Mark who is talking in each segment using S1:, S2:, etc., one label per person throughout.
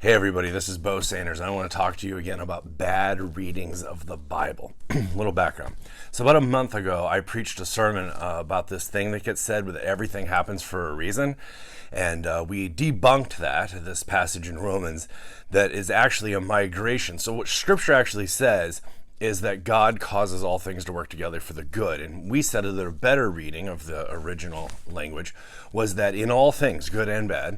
S1: Hey everybody, this is Bo Sanders. I want to talk to you again about bad readings of the Bible. Little background. So about a month ago, I preached a sermon about this thing that gets said that everything happens for a reason. And we debunked this passage in Romans that is actually a migration. So what Scripture actually says is that God causes all things to work together for the good. And we said that a better reading of the original language was that in all things, good and bad,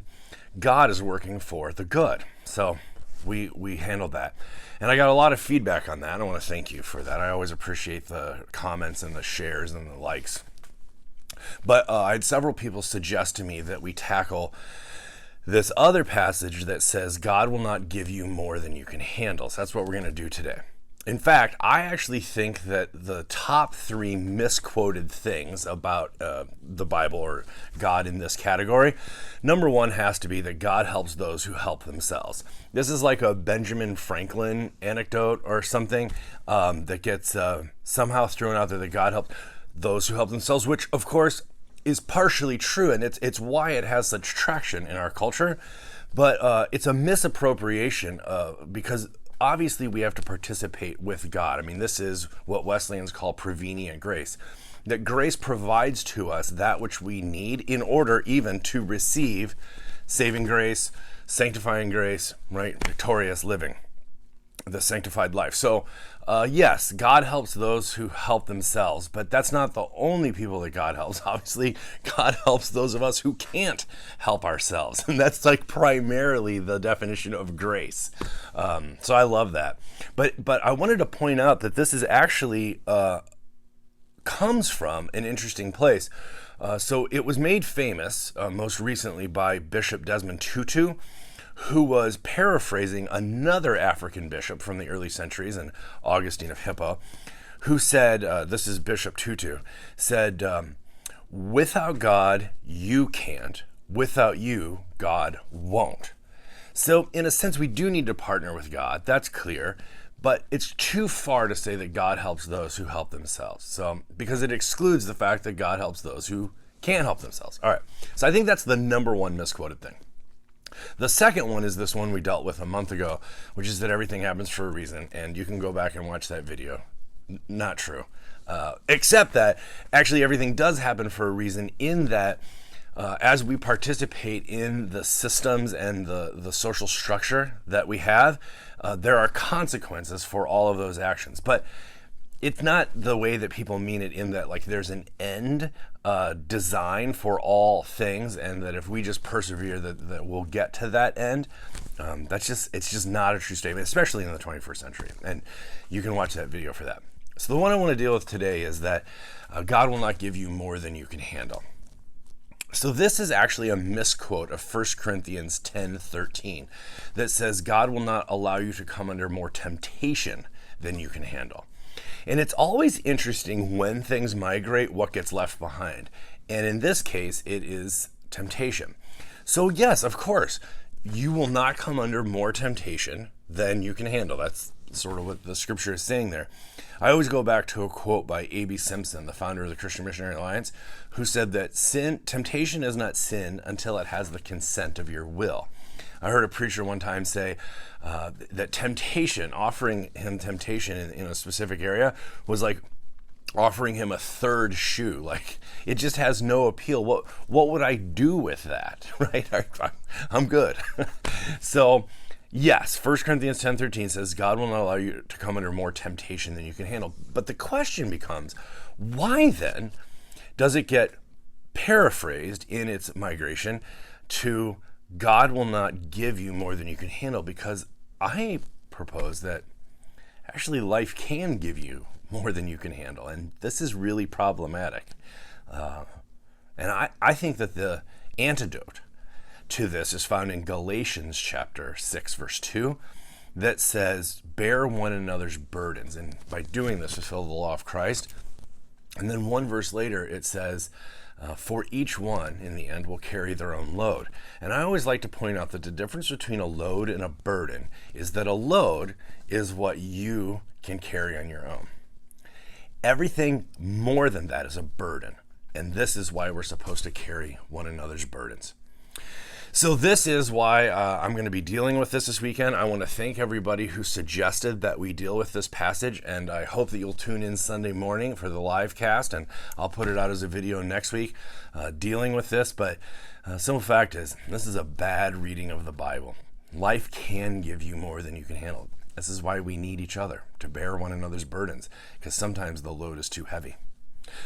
S1: God is working for the good. So we handled that. And I got a lot of feedback on that. I want to thank you for that. I always appreciate the comments and the shares and the likes. But I had several people suggest to me that we tackle this other passage that says God will not give you more than you can handle. So that's what we're going to do today. In fact, I actually think that the top three misquoted things about the Bible or God in this category, number one has to be that God helps those who help themselves. This is like a Benjamin Franklin anecdote or something that gets somehow thrown out there that God helps those who help themselves, which of course is partially true, and it's why it has such traction in our culture. But it's a misappropriation because obviously we have to participate with God. I mean, this is what Wesleyans call prevenient grace, that grace provides to us that which we need in order even to receive saving grace, sanctifying grace, right? Victorious living, the sanctified life. So yes, God helps those who help themselves, but that's not the only people that God helps. Obviously, God helps those of us who can't help ourselves. And that's like primarily the definition of grace. So I love that. But I wanted to point out that this is actually comes from an interesting place. So it was made famous most recently by Bishop Desmond Tutu, who was paraphrasing another African bishop from the early centuries, and Augustine of Hippo, who said, this is Bishop Tutu, said, without God, you can't. Without you, God won't. So in a sense, we do need to partner with God. That's clear. But it's too far to say that God helps those who help themselves. So because it excludes the fact that God helps those who can't help themselves. All right. So I think that's the number one misquoted thing. The second one is this one we dealt with a month ago, which is that everything happens for a reason, and you can go back and watch that video. Not true. Except that actually everything does happen for a reason in that as we participate in the systems and the social structure that we have, there are consequences for all of those actions. But it's not the way that people mean it in that like there's an end design for all things, and that if we just persevere that we'll get to that end. It's just not a true statement, especially in the 21st century. And you can watch that video for that. So the one I want to deal with today is that God will not give you more than you can handle. So this is actually a misquote of 1 Corinthians 10:13 that says God will not allow you to come under more temptation than you can handle. And it's always interesting when things migrate, what gets left behind. And in this case, it is temptation. So yes, of course, you will not come under more temptation than you can handle. That's sort of what the scripture is saying there. I always go back to a quote by A.B. Simpson, the founder of the Christian Missionary Alliance, who said that temptation is not sin until it has the consent of your will. I heard a preacher one time say that offering him temptation in a specific area was like offering him a third shoe. Like it just has no appeal. What would I do with that? Right? I'm good. So yes, 1 Corinthians 10:13 says God will not allow you to come under more temptation than you can handle. But the question becomes, why then does it get paraphrased in its migration to God will not give you more than you can handle? Because I propose that actually life can give you more than you can handle. And this is really problematic. And I think that the antidote to this is found in Galatians chapter 6, verse 2, that says, bear one another's burdens. And by doing this, fulfill the law of Christ. And then one verse later, it says, for each one, in the end, will carry their own load. And I always like to point out that the difference between a load and a burden is that a load is what you can carry on your own. Everything more than that is a burden. And this is why we're supposed to carry one another's burdens. So this is why I'm going to be dealing with this weekend. I want to thank everybody who suggested that we deal with this passage, and I hope that you'll tune in Sunday morning for the live cast, and I'll put it out as a video next week dealing with this. But simple fact is, this is a bad reading of the Bible. Life can give you more than you can handle. This is why we need each other, to bear one another's burdens, because sometimes the load is too heavy.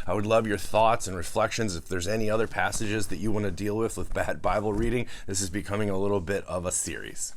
S1: I would love your thoughts and reflections. If there's any other passages that you want to deal with bad Bible reading, this is becoming a little bit of a series.